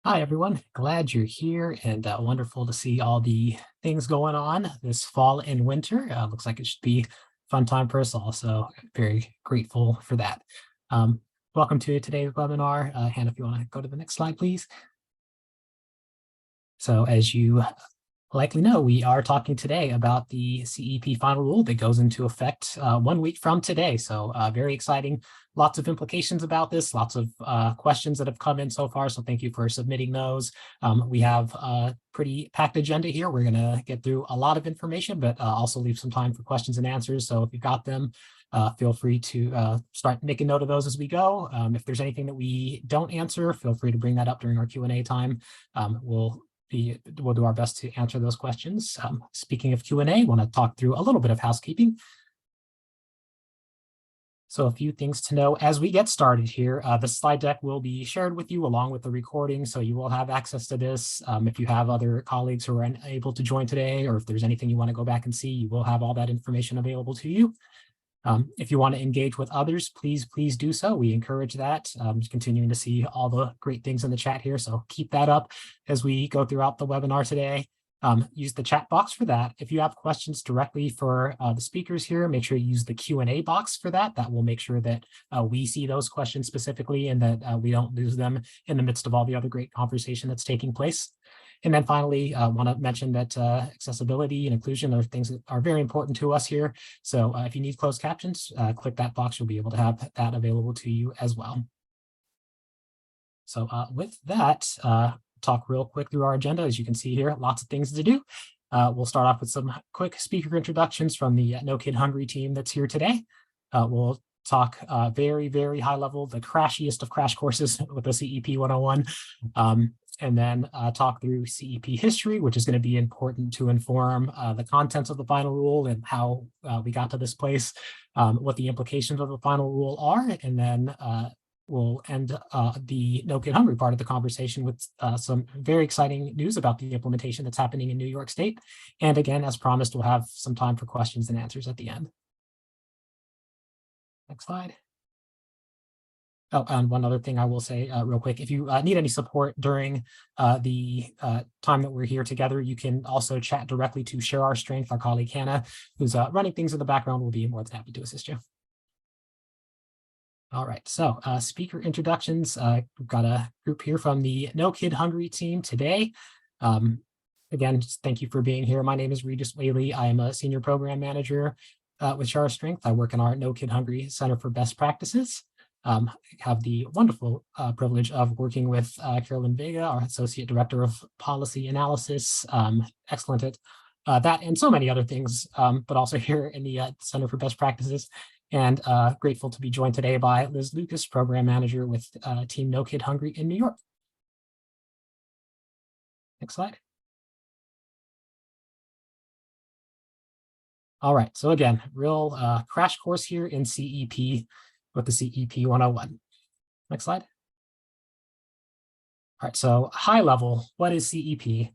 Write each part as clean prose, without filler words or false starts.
Hi, everyone. Glad you're here and wonderful to see all the things going on this fall and winter. Looks like it should be a fun time for us all. So very grateful for that. Um, Welcome to today's webinar. Hannah, if you want to go to the next slide, please. So as you likely know, we are talking today about the CEP final rule that goes into effect 1 week from today. So very exciting, lots of implications about this, lots of questions that have come in so far. So thank you for submitting those. We have a pretty packed agenda here. We're gonna get through a lot of information, but also leave some time for questions and answers. So if you've got them, feel free to start making note of those as we go. If there's anything that we don't answer, feel free to bring that up during our Q&A time. We'll do our best to answer those questions. Speaking of Q&A, want to talk through a little bit of housekeeping. So a few things to know as we get started here. The slide deck will be shared with you along with the recording, so you will have access to this. If you have other colleagues who are unable to join today, or if there's anything you want to go back and see, you will have all that information available to you. If you want to engage with others, please do so. We encourage that. Continuing to see all the great things in the chat here, so keep that up as we go throughout the webinar today. Use the chat box for that. If you have questions directly for the speakers here, make sure you use the Q&A box for that. That will make sure that we see those questions specifically and that we don't lose them in the midst of all the other great conversation that's taking place. And then finally, I want to mention that accessibility and inclusion are things that are very important to us here. So if you need closed captions, click that box. You'll be able to have that available to you as well. So with that, talk real quick through our agenda. As you can see here, lots of things to do. We'll start off with some quick speaker introductions from the No Kid Hungry team that's here today. We'll talk very high level, the crashiest of crash courses with the CEP 101. And then talk through CEP history, which is going to be important to inform the contents of the final rule and how we got to this place, what the implications of the final rule are, and then we'll end the No Kid Hungry part of the conversation with some very exciting news about the implementation that's happening in New York State. And again, as promised, we'll have some time for questions and answers at the end. Next slide. Oh, and one other thing I will say real quick, if you need any support during the time that we're here together, you can also chat directly to Share Our Strength. Our colleague Hannah, who's running things in the background, will be more than happy to assist you. All right, so speaker introductions. We've got a group here from the No Kid Hungry team today. Again, just thank you for being here. My name is Regis Whaley. I am a senior program manager with Share Our Strength. I work in our No Kid Hungry Center for Best Practices. Have the wonderful privilege of working with Carolyn Vega, our Associate Director of Policy Analysis, excellent at that and so many other things, but also here in the Center for Best Practices. And grateful to be joined today by Liz Lucas, Program Manager with Team No Kid Hungry in New York. Next slide. All right, so again, real crash course here in CEP with the CEP 101. Next slide. All right, so high level, what is CEP?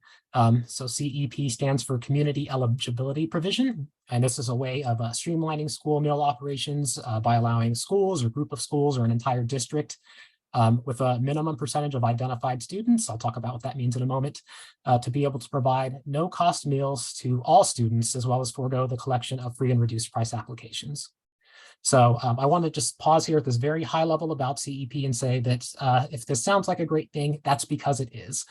So CEP stands for Community Eligibility Provision, and this is a way of streamlining school meal operations by allowing schools or group of schools or an entire district with a minimum percentage of identified students, I'll talk about what that means in a moment, to be able to provide no-cost meals to all students, as well as forego the collection of free and reduced price applications. So I want to just pause here at this very high level about CEP and say that if this sounds like a great thing, that's because it is.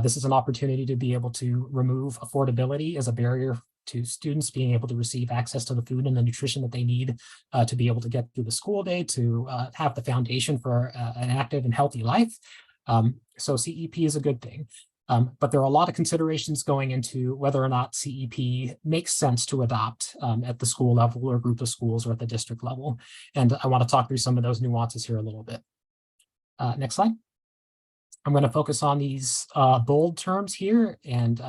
This is an opportunity to be able to remove affordability as a barrier to students being able to receive access to the food and the nutrition that they need to be able to get through the school day, to have the foundation for an active and healthy life. So CEP is a good thing. But there are a lot of considerations going into whether or not CEP makes sense to adopt at the school level or group of schools or at the district level. And I want to talk through some of those nuances here a little bit. Next slide. I'm going to focus on these bold terms here, and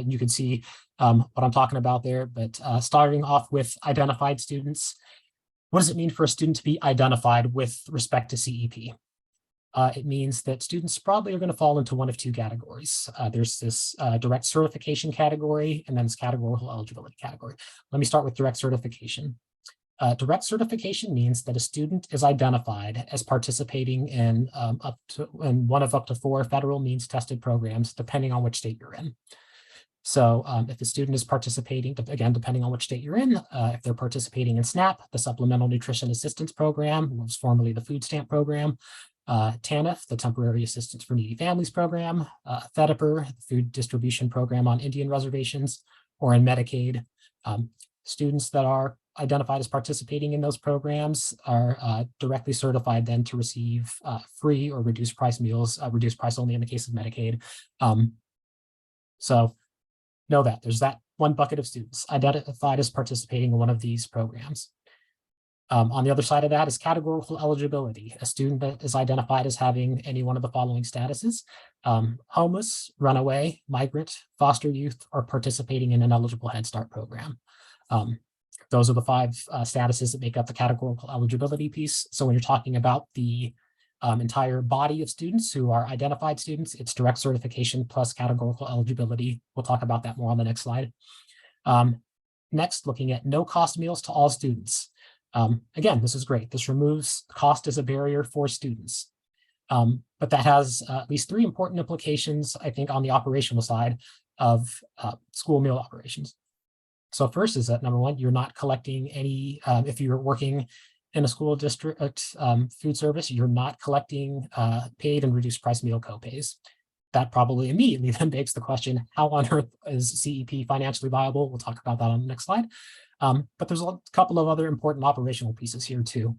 you can see what I'm talking about there, but starting off with identified students. What does it mean for a student to be identified with respect to CEP? It means that students probably are going to fall into one of two categories. There's this direct certification category, and then this categorical eligibility category. Let me start with direct certification. Direct certification means that a student is identified as participating in one of up to 4 federal means tested programs, depending on which state you're in. So if the student is participating, again, depending on which state you're in, if they're participating in SNAP, the Supplemental Nutrition Assistance Program, which was formerly the Food Stamp Program, TANF, the Temporary Assistance for Needy Families Program, FEDIPR, the Food Distribution Program on Indian Reservations, or in Medicaid. Students that are identified as participating in those programs are directly certified then to receive free or reduced price meals, reduced price only in the case of Medicaid. So know that there's that one bucket of students identified as participating in one of these programs. On the other side of that is categorical eligibility, a student that is identified as having any one of the following statuses: homeless, runaway, migrant, foster youth, or participating in an eligible Head Start program. Those are the 5 statuses that make up the categorical eligibility piece. So when you're talking about the entire body of students who are identified students, it's direct certification plus categorical eligibility. We'll talk about that more on the next slide. Next, looking at no cost meals to all students. Again, this is great. This removes cost as a barrier for students. But that has at least 3 important implications, I think, on the operational side of school meal operations. So first is that, number one, you're not collecting any, if you're working in a school district food service, you're not collecting paid and reduced price meal copays. That probably immediately then begs the question, how on earth is CEP financially viable? We'll talk about that on the next slide. But there's a couple of other important operational pieces here too.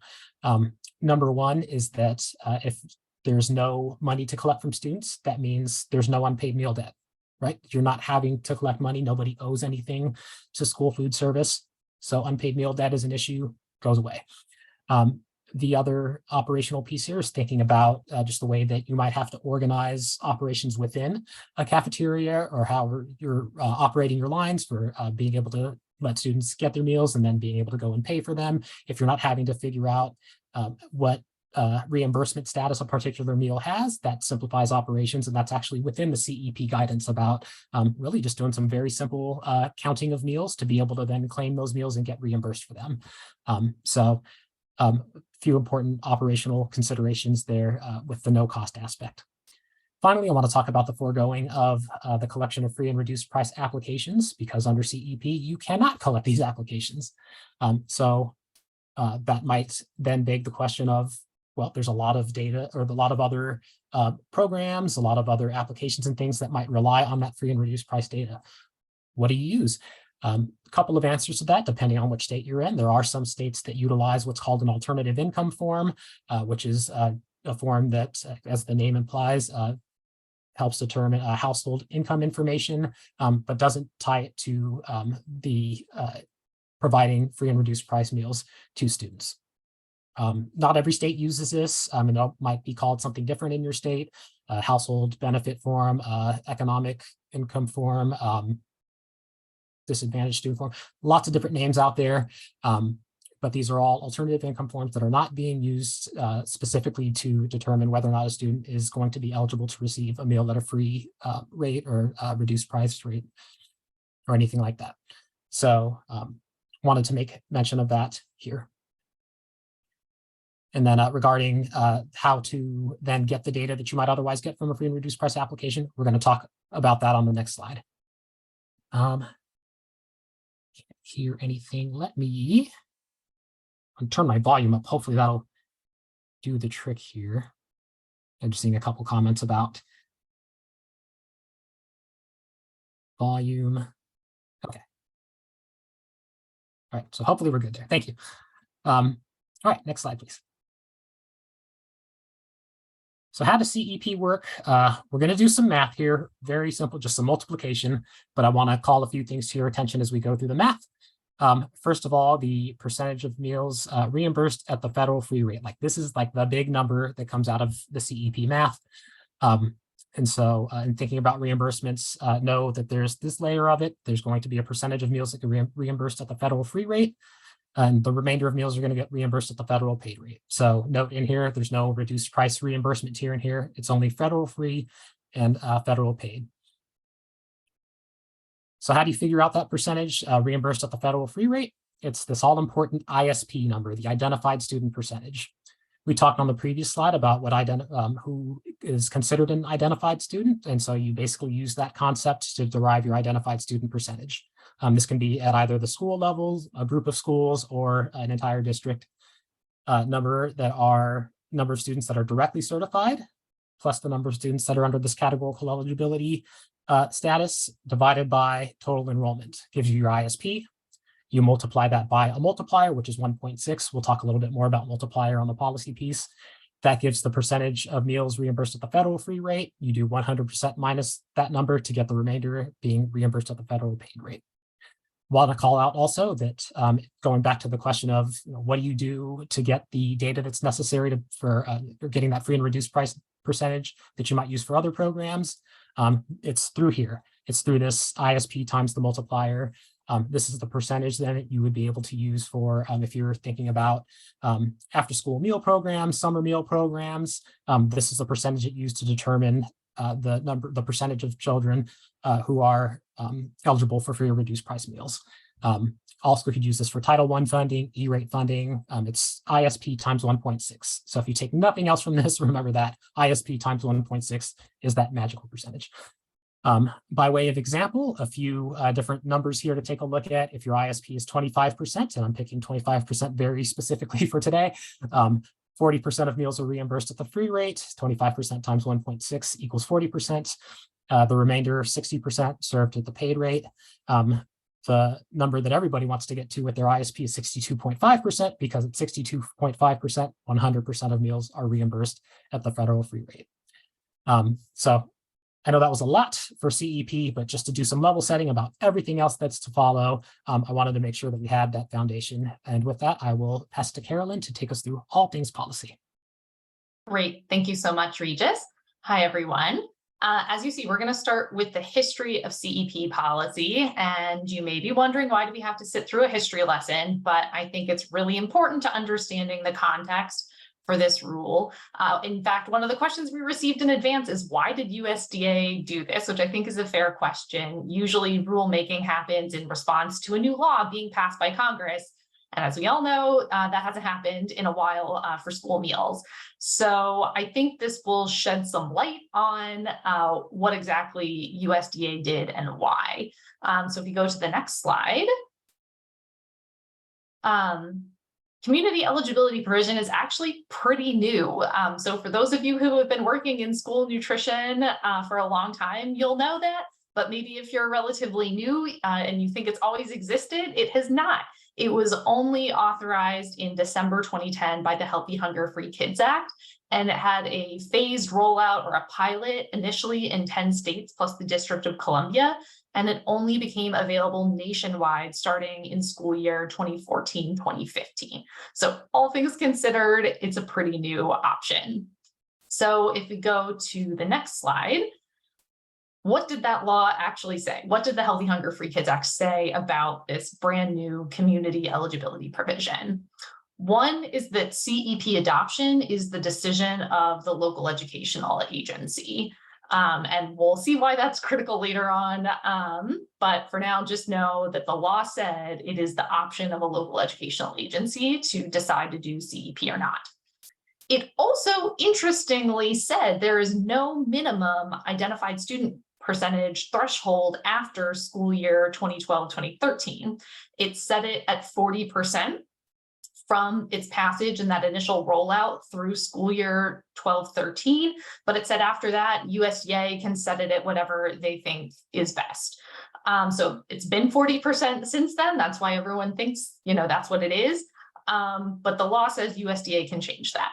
Number one is that if there's no money to collect from students, that means there's no unpaid meal debt, right? You're not having to collect money. Nobody owes anything to school food service. So unpaid meal debt is an issue, goes away. The other operational piece here is thinking about just the way that you might have to organize operations within a cafeteria, or how you're operating your lines for being able to let students get their meals and then being able to go and pay for them. If you're not having to figure out what reimbursement status a particular meal has, that simplifies operations. And that's actually within the CEP guidance about really just doing some very simple counting of meals to be able to then claim those meals and get reimbursed for them. A few important operational considerations there with the no cost aspect. Finally, I want to talk about the foregoing of the collection of free and reduced price applications, because under CEP, you cannot collect these applications. That might then beg the question of, well, there's a lot of data or a lot of other programs, a lot of other applications and things that might rely on that free and reduced price data. What do you use? A couple of answers to that, depending on which state you're in. There are some states that utilize what's called an alternative income form, which is a form that, as the name implies, helps determine household income information, but doesn't tie it to the providing free and reduced price meals to students. Not every state uses this, and it might be called something different in your state: household benefit form, economic income form, disadvantaged student form, lots of different names out there. But these are all alternative income forms that are not being used specifically to determine whether or not a student is going to be eligible to receive a meal at a free rate or reduced price rate or anything like that. So wanted to make mention of that here. And then regarding how to then get the data that you might otherwise get from a free and reduced price application, we're going to talk about that on the next slide. Can't hear anything. Let me turn my volume up. Hopefully that'll do the trick here. I'm just seeing a couple comments about volume. Okay. All right, so hopefully we're good there. Thank you. All right, next slide, please. So how does CEP work? We're going to do some math here. Very simple, just some multiplication, but I want to call a few things to your attention as we go through the math. First of all, the percentage of meals reimbursed at the federal free rate. Like, this is like the big number that comes out of the CEP math. And so in thinking about reimbursements, know that there's this layer of it. There's going to be a percentage of meals that get reimbursed at the federal free rate, and the remainder of meals are going to get reimbursed at the federal paid rate. So note in here, there's no reduced price reimbursement tier in here. It's only federal free and federal paid. So how do you figure out that percentage reimbursed at the federal free rate? It's this all-important ISP number, the identified student percentage. We talked on the previous slide about what who is considered an identified student, and so you basically use that concept to derive your identified student percentage. This can be at either the school level, a group of schools, or an entire district. Number of students that are directly certified, plus the number of students that are under this categorical eligibility status, divided by total enrollment, gives you your ISP. You multiply that by a multiplier, which is 1.6. We'll talk a little bit more about multiplier on the policy piece. That gives the percentage of meals reimbursed at the federal free rate. You do 100% minus that number to get the remainder being reimbursed at the federal paid rate. Want to call out also that going back to the question of what do you do to get the data that's necessary for getting that free and reduced price percentage that you might use for other programs, it's through here. It's through this ISP times the multiplier. This is the percentage that you would be able to use for if you're thinking about after school meal programs, summer meal programs. This is the percentage it used to determine the percentage of children who are eligible for free or reduced price meals. Also, if you use this for Title I funding, E-rate funding, it's ISP times 1.6. So if you take nothing else from this, remember that ISP times 1.6 is that magical percentage. By way of example, a few different numbers here to take a look at. If your ISP is 25%, and I'm picking 25% very specifically for today, 40% of meals are reimbursed at the free rate, 25% times 1.6 equals 40%. The remainder, 60%, served at the paid rate. The number that everybody wants to get to with their ISP is 62.5%, because at 62.5%, 100% of meals are reimbursed at the federal free rate. So I know that was a lot for CEP, but just to do some level setting about everything else that's to follow, I wanted to make sure that we had that foundation. And with that, I will pass to Carolyn to take us through all things policy. Great. Thank you so much, Regis. Hi, everyone. As you see, we're going to start with the history of CEP policy. And you may be wondering, why do we have to sit through a history lesson? But I think it's really important to understanding the context for this rule. In fact, one of the questions we received in advance is, why did USDA do this? Which I think is a fair question. Usually rulemaking happens in response to a new law being passed by Congress. And as we all know, that hasn't happened in a while for school meals. So I think this will shed some light on what exactly USDA did and why. So if you go to the next slide. Community eligibility provision is actually pretty new. So for those of you who have been working in school nutrition for a long time, you'll know that. But maybe if you're relatively new and you think it's always existed, it has not. It was only authorized in December 2010 by the Healthy Hunger Free Kids Act, and it had a phased rollout or a pilot initially in 10 states plus the District of Columbia, and it only became available nationwide starting in school year 2014-2015. So all things considered, it's a pretty new option. So if we go to the next slide, what did that law actually say? What did the Healthy Hunger Free Kids Act say about this brand new community eligibility provision? One is that CEP adoption is the decision of the local educational agency. And we'll see why that's critical later on. But for now, just know that the law said it is the option of a local educational agency to decide to do CEP or not. It also interestingly said there is no minimum identified student percentage threshold after school year 2012-2013. It set it at 40% from its passage and that initial rollout through school year 12-13, but it said after that, USDA can set it at whatever they think is best. So it's been 40% since then. That's why everyone thinks, that's what it is. But the law says USDA can change that.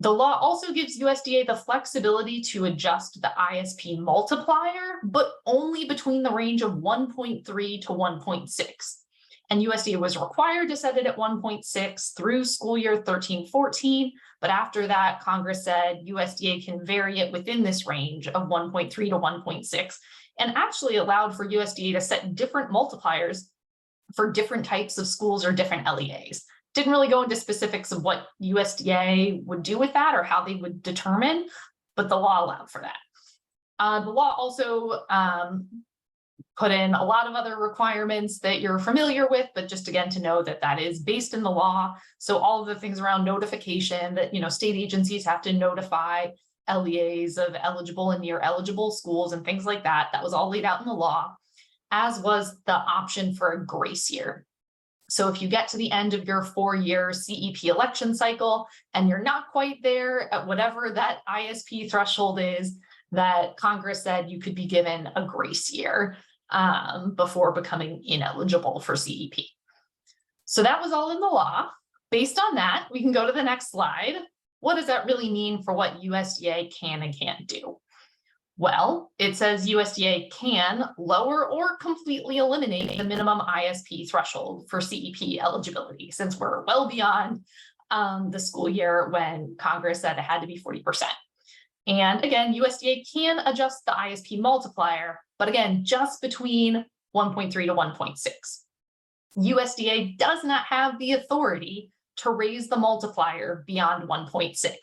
The law also gives USDA the flexibility to adjust the ISP multiplier, but only between the range of 1.3 to 1.6. And USDA was required to set it at 1.6 through school year 13-14. But after that, Congress said USDA can vary it within this range of 1.3 to 1.6, and actually allowed for USDA to set different multipliers for different types of schools or different LEAs. Didn't really go into specifics of what USDA would do with that or how they would determine, but the law allowed for that. The law also put in a lot of other requirements that you're familiar with, but just again to know that that is based in the law. So all of the things around notification that, state agencies have to notify LEAs of eligible and near eligible schools and things like that, that was all laid out in the law, as was the option for a grace year. So if you get to the end of your 4-year CEP election cycle and you're not quite there at whatever that ISP threshold is, that Congress said you could be given a grace year before becoming ineligible for CEP. So that was all in the law. Based on that, we can go to the next slide. What does that really mean for what USDA can and can't do? Well, it says USDA can lower or completely eliminate the minimum ISP threshold for CEP eligibility, since we're well beyond the school year when Congress said it had to be 40%. And again, USDA can adjust the ISP multiplier, but again, just between 1.3 to 1.6. USDA does not have the authority to raise the multiplier beyond 1.6.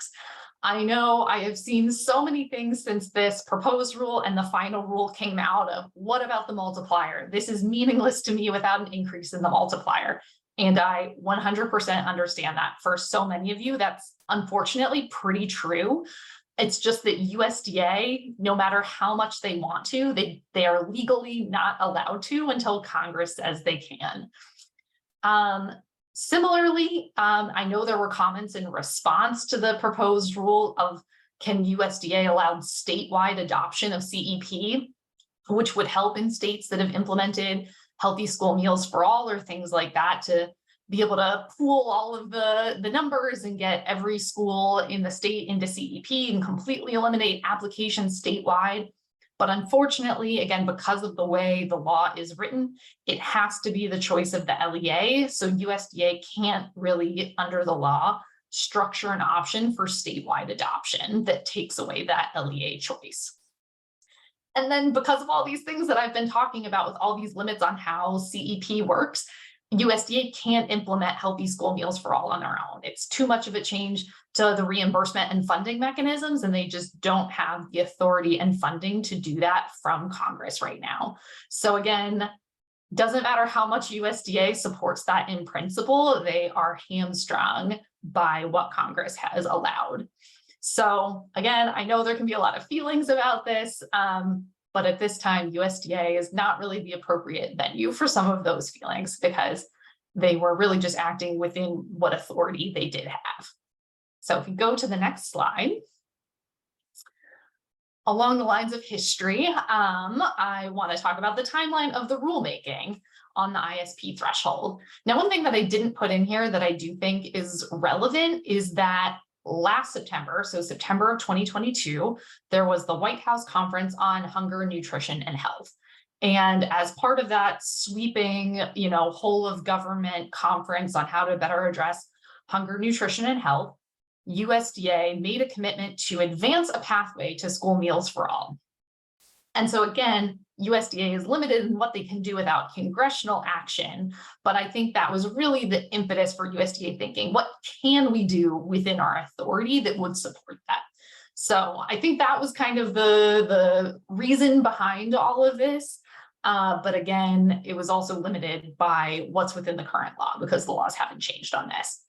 I know I have seen so many things since this proposed rule and the final rule came out of what about the multiplier? This is meaningless to me without an increase in the multiplier. And I 100% understand that. For so many of you, that's unfortunately pretty true. It's just that USDA, no matter how much they want to, they are legally not allowed to until Congress says they can. Similarly, I know there were comments in response to the proposed rule of can USDA allow statewide adoption of CEP, which would help in states that have implemented healthy school meals for all or things like that, to be able to pool all of the numbers and get every school in the state into CEP and completely eliminate applications statewide. But unfortunately, again, because of the way the law is written, it has to be the choice of the LEA. So USDA can't really, under the law, structure an option for statewide adoption that takes away that LEA choice. And then because of all these things that I've been talking about with all these limits on how CEP works, USDA can't implement healthy school meals for all on their own. It's too much of a change to the reimbursement and funding mechanisms, and they just don't have the authority and funding to do that from Congress right now. So again, doesn't matter how much USDA supports that in principle, they are hamstrung by what Congress has allowed. So again, I know there can be a lot of feelings about this, but at this time, USDA is not really the appropriate venue for some of those feelings because they were really just acting within what authority they did have. So if we go to the next slide, along the lines of history, I want to talk about the timeline of the rulemaking on the ISP threshold. Now, one thing that I didn't put in here that I do think is relevant is that last September, so September of 2022, there was the White House Conference on Hunger, Nutrition, and Health. And as part of that sweeping, whole of government conference on how to better address hunger, nutrition, and health, USDA made a commitment to advance a pathway to school meals for all. And so again, USDA is limited in what they can do without congressional action, but I think that was really the impetus for USDA thinking, what can we do within our authority that would support that? So I think that was kind of the reason behind all of this. But again, it was also limited by what's within the current law because the laws haven't changed on this.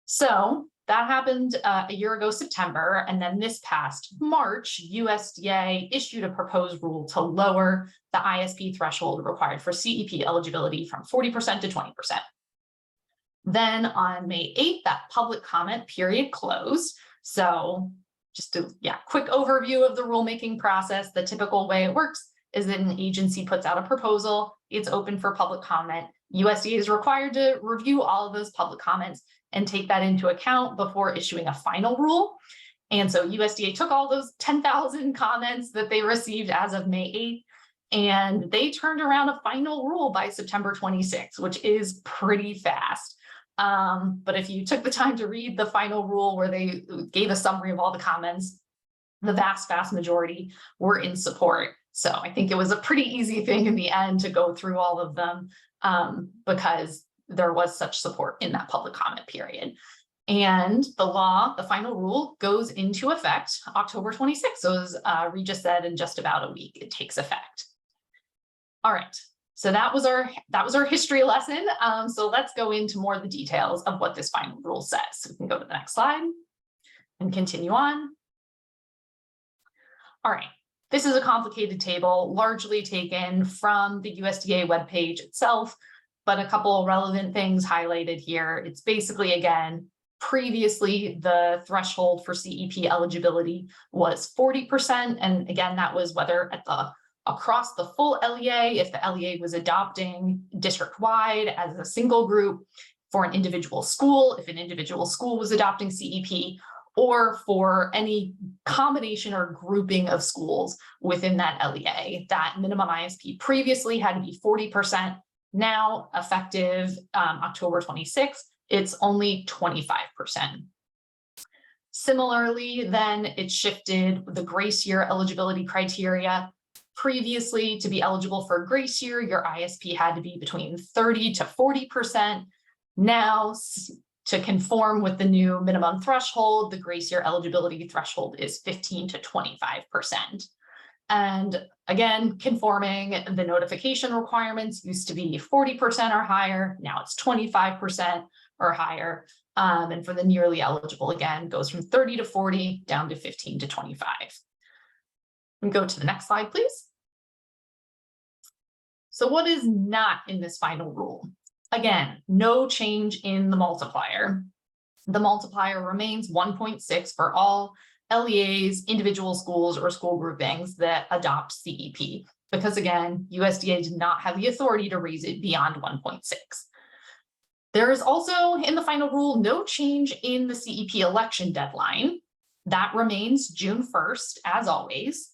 So that happened a year ago, September, and then this past March, USDA issued a proposed rule to lower the ISP threshold required for CEP eligibility from 40% to 20%. Then on May 8th, that public comment period closed. So just a quick overview of the rulemaking process. The typical way it works is that an agency puts out a proposal, it's open for public comment. USDA is required to review all of those public comments and take that into account before issuing a final rule. And so USDA took all those 10,000 comments that they received as of May 8th, and they turned around a final rule by September 26th, which is pretty fast. But if you took the time to read the final rule where they gave a summary of all the comments, the vast majority were in support. So I think it was a pretty easy thing in the end to go through all of them because there was such support in that public comment period. And the law, the final rule, goes into effect October 26th. So as Regis said, in just about a week, it takes effect. All right, so that was our history lesson. So let's go into more of the details of what this final rule says. So we can go to the next slide and continue on. All right, this is a complicated table, largely taken from the USDA webpage itself, but a couple of relevant things highlighted here. It's basically, again, previously the threshold for CEP eligibility was 40%. And again, that was whether across the full LEA, if the LEA was adopting district-wide as a single group, for an individual school, if an individual school was adopting CEP, or for any combination or grouping of schools within that LEA. That minimum ISP previously had to be 40%. Now, effective October 26th, it's only 25%. Similarly, then it shifted the grace year eligibility criteria. Previously, to be eligible for a grace year, your ISP had to be between 30 to 40%. Now, to conform with the new minimum threshold, the grace year eligibility threshold is 15 to 25%. And again, conforming, the notification requirements used to be 40% or higher. Now it's 25% or higher. And for the nearly eligible, again, goes from 30 to 40 down to 15 to 25. And go to the next slide, please. So what is not in this final rule? Again, no change in the multiplier. The multiplier remains 1.6 for all LEAs, individual schools, or school groupings that adopt CEP, because again, USDA did not have the authority to raise it beyond 1.6. There is also in the final rule no change in the CEP election deadline. That remains June 1st, as always.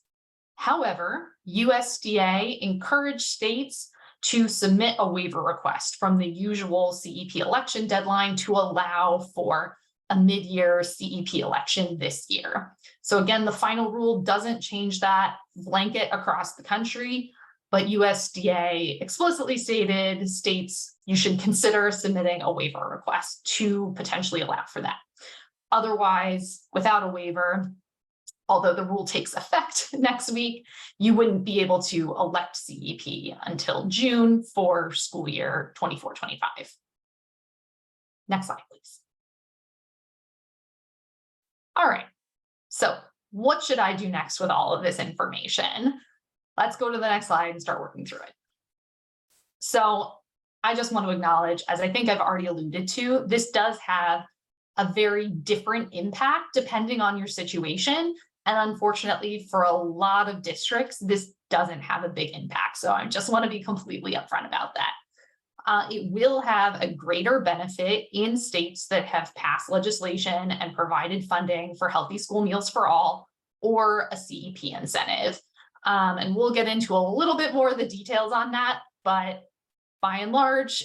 However, USDA encouraged states to submit a waiver request from the usual CEP election deadline to allow for a mid-year CEP election this year. So again, the final rule doesn't change that blanket across the country, but USDA explicitly stated states you should consider submitting a waiver request to potentially allow for that. Otherwise, without a waiver, although the rule takes effect next week, you wouldn't be able to elect CEP until June for school year 24-25. Next slide, please. All right, so what should I do next with all of this information? Let's go to the next slide and start working through it. So I just want to acknowledge, as I think I've already alluded to, this does have a very different impact depending on your situation. And unfortunately, for a lot of districts, this doesn't have a big impact. So I just want to be completely upfront about that. It will have a greater benefit in states that have passed legislation and provided funding for healthy school meals for all, or a CEP incentive. And we'll get into a little bit more of the details on that, but by and large,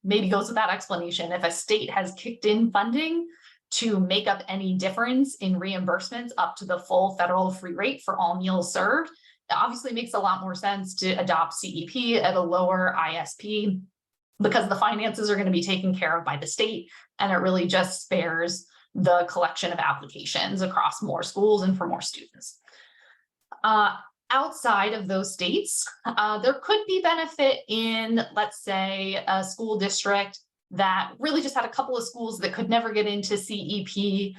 maybe goes with that explanation. If a state has kicked in funding to make up any difference in reimbursements up to the full federal free rate for all meals served, it obviously makes a lot more sense to adopt CEP at a lower ISP, because the finances are going to be taken care of by the state, and it really just spares the collection of applications across more schools and for more students. Outside of those states, there could be benefit in, let's say, a school district that really just had a couple of schools that could never get into CEP.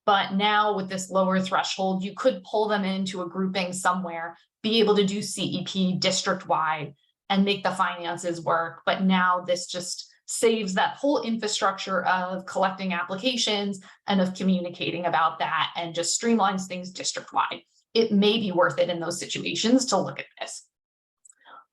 But now with this lower threshold, you could pull them into a grouping somewhere, be able to do CEP district-wide and make the finances work. But now this just saves that whole infrastructure of collecting applications and of communicating about that, and just streamlines things district-wide. It may be worth it in those situations to look at this.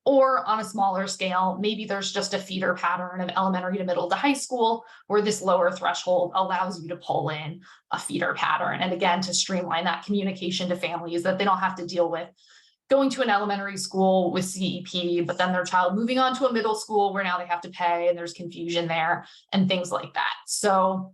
Or on a smaller scale, maybe there's just a feeder pattern of elementary to middle to high school where this lower threshold allows you to pull in a feeder pattern. And again, to streamline that communication to families, that they don't have to deal with going to an elementary school with CEP, but then their child moving on to a middle school where now they have to pay and there's confusion there and things like that. So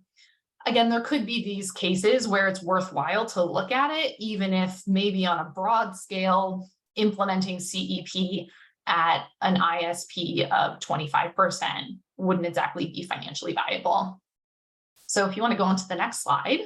again, there could be these cases where it's worthwhile to look at it, even if maybe on a broad scale, implementing CEP at an ISP of 25% wouldn't exactly be financially viable. So if you want to go on to the next slide,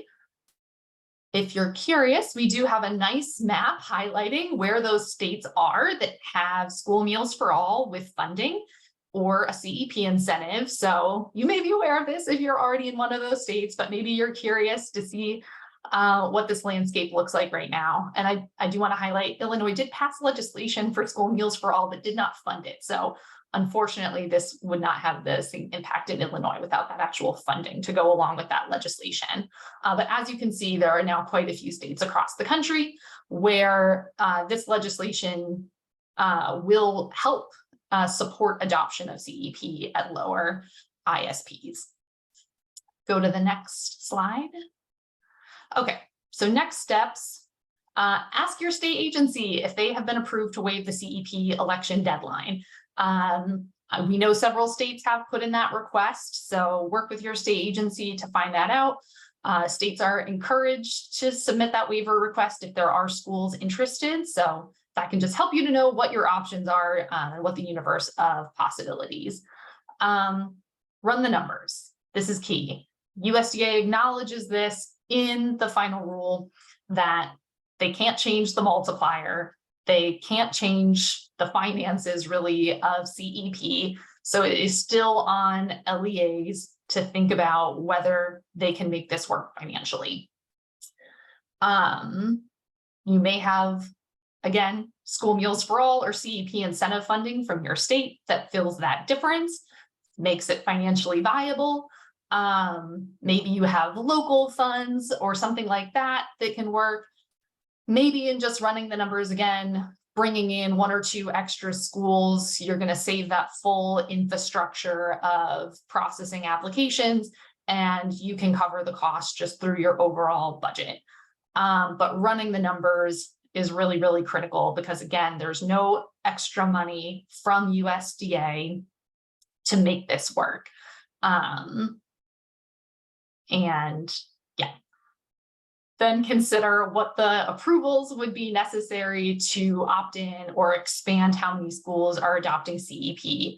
If you're curious, we do have a nice map highlighting where those states are that have school meals for all with funding or a CEP incentive. So you may be aware of this if you're already in one of those states, but maybe you're curious to see what this landscape looks like right now. And I do want to highlight, Illinois did pass legislation for school meals for all, but did not fund it. So unfortunately, this would not have the same impact in Illinois without that actual funding to go along with that legislation. But as you can see, there are now quite a few states across the country where this legislation will help support adoption of CEP at lower ISPs. Go to the next slide. Okay, so next steps. Ask your state agency if they have been approved to waive the CEP election deadline. We know several states have put in that request, so work with your state agency to find that out. States are encouraged to submit that waiver request if there are schools interested, so that can just help you to know what your options are and what the universe of possibilities. Run the numbers. This is key. USDA acknowledges this in the final rule that they can't change the multiplier. They can't change the finances really of CEP. So it is still on LEAs to think about whether they can make this work financially. You may have, again, school meals for all or CEP incentive funding from your state that fills that difference, makes it financially viable. Maybe you have local funds or something like that that can work. Maybe in just running the numbers again, bringing in 1 or 2 extra schools, you're going to save that full infrastructure of processing applications, and you can cover the cost just through your overall budget. But running the numbers is really, really critical because, again, there's no extra money from USDA to make this work. And yeah, then consider what the approvals would be necessary to opt in or expand how many schools are adopting CEP.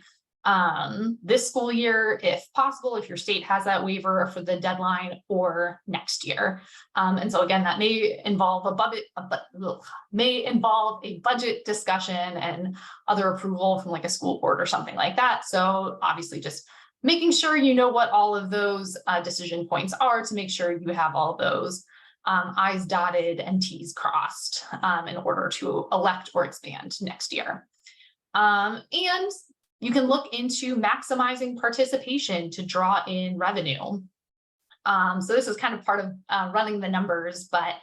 This school year, if possible, if your state has that waiver for the deadline, or next year. And so again, that may involve a budget discussion and other approval from like a school board or something like that. So obviously just making sure you know what all of those decision points are to make sure you have all those I's dotted and T's crossed in order to elect or expand next year. And you can look into maximizing participation to draw in revenue. So this is kind of part of running the numbers, but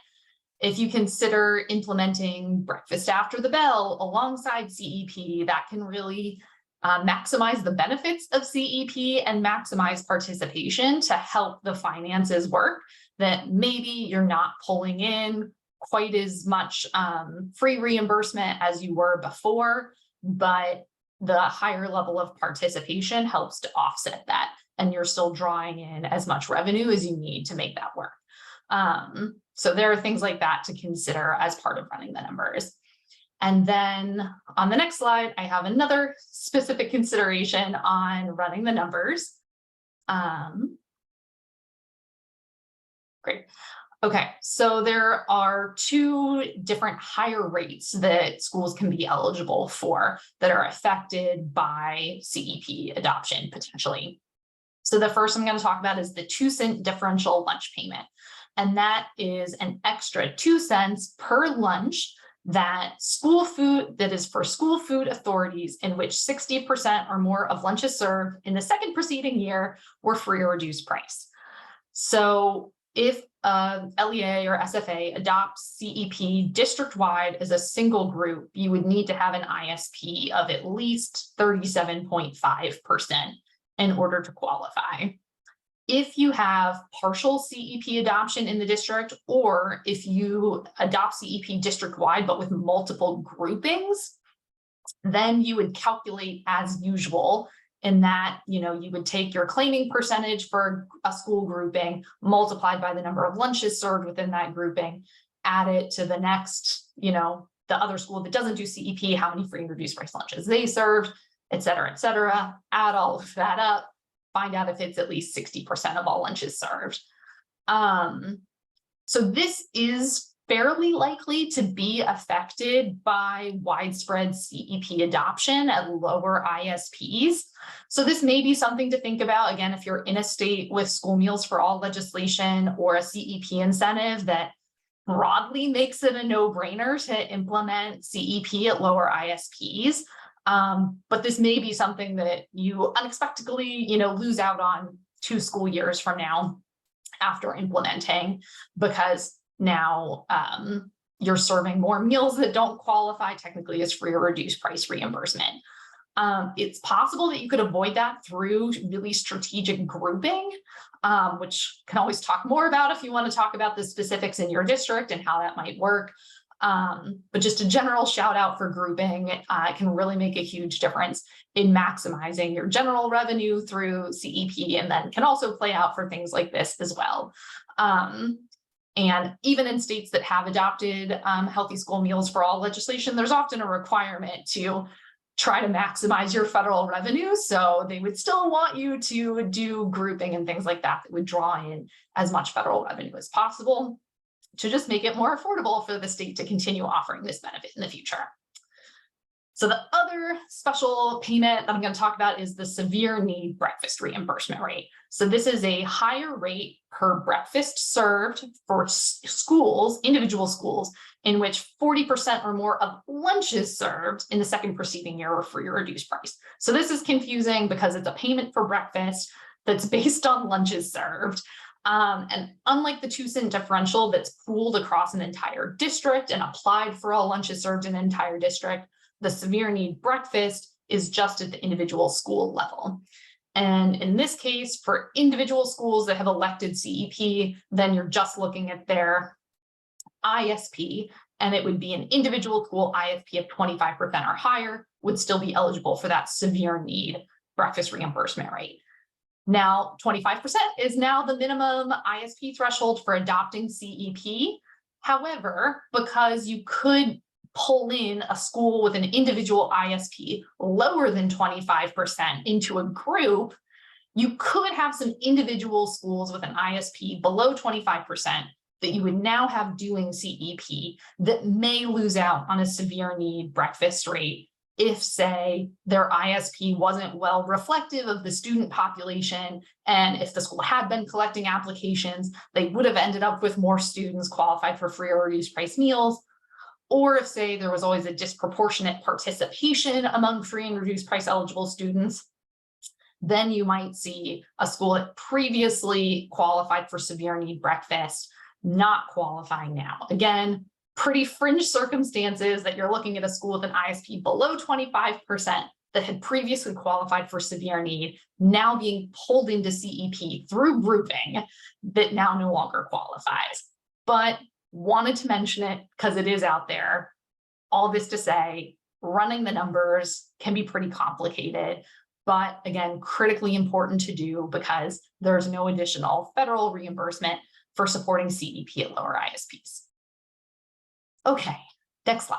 if you consider implementing breakfast after the bell alongside CEP, that can really maximize the benefits of CEP and maximize participation to help the finances work, that maybe you're not pulling in quite as much free reimbursement as you were before, but the higher level of participation helps to offset that, and you're still drawing in as much revenue as you need to make that work. So there are things like that to consider as part of running the numbers. And then on the next slide, I have another specific consideration on running the numbers. Great. Okay, so there are 2 different higher rates that schools can be eligible for that are affected by CEP adoption potentially. So the first I'm going to talk about is the 2-cent differential lunch payment. And that is an extra 2 cents per lunch that is for school food authorities in which 60% or more of lunches served in the second preceding year were free or reduced price. So if LEA or SFA adopts CEP district-wide as a single group, you would need to have an ISP of at least 37.5% in order to qualify. If you have partial CEP adoption in the district, or if you adopt CEP district-wide but with multiple groupings, then you would calculate as usual in that, you would take your claiming percentage for a school grouping multiplied by the number of lunches served within that grouping, add it to the next, the other school that doesn't do CEP, how many free and reduced price lunches they served, et cetera, add all of that up, find out if it's at least 60% of all lunches served. So this is fairly likely to be affected by widespread CEP adoption at lower ISPs. So this may be something to think about, again, if you're in a state with school meals for all legislation or a CEP incentive that broadly makes it a no-brainer to implement CEP at lower ISPs. But this may be something that you unexpectedly, lose out on 2 school years from now after implementing, because now you're serving more meals that don't qualify technically as free or reduced price reimbursement. It's possible that you could avoid that through really strategic grouping, which can always talk more about if you want to talk about the specifics in your district and how that might work. But just a general shout out for grouping can really make a huge difference in maximizing your general revenue through CEP, and then can also play out for things like this as well. And even in states that have adopted healthy school meals for all legislation, there's often a requirement to try to maximize your federal revenue. So they would still want you to do grouping and things like that would draw in as much federal revenue as possible to just make it more affordable for the state to continue offering this benefit in the future. So the other special payment that I'm going to talk about is the severe need breakfast reimbursement rate. So this is a higher rate per breakfast served for schools, individual schools, in which 40% or more of lunches served in the second preceding year were free or reduced price. So this is confusing because it's a payment for breakfast that's based on lunches served. And unlike the 2-cent differential that's pooled across an entire district and applied for all lunches served in an entire district, the severe need breakfast is just at the individual school level. And in this case, for individual schools that have elected CEP, then you're just looking at their ISP, and it would be an individual school ISP of 25% or higher would still be eligible for that severe need breakfast reimbursement rate. Now, 25% is now the minimum ISP threshold for adopting CEP. However, because you could pull in a school with an individual ISP lower than 25% into a group, you could have some individual schools with an ISP below 25% that you would now have doing CEP that may lose out on a severe need breakfast rate if, say, their ISP wasn't well reflective of the student population, and if the school had been collecting applications, they would have ended up with more students qualified for free or reduced price meals. Or if, say, there was always a disproportionate participation among free and reduced price eligible students, then you might see a school that previously qualified for severe need breakfast not qualifying now. Again, pretty fringe circumstances that you're looking at a school with an ISP below 25% that had previously qualified for severe need now being pulled into CEP through grouping that now no longer qualifies. But wanted to mention it because it is out there. All this to say, running the numbers can be pretty complicated, but again, critically important to do because there's no additional federal reimbursement for supporting CEP at lower ISPs. Okay, next slide.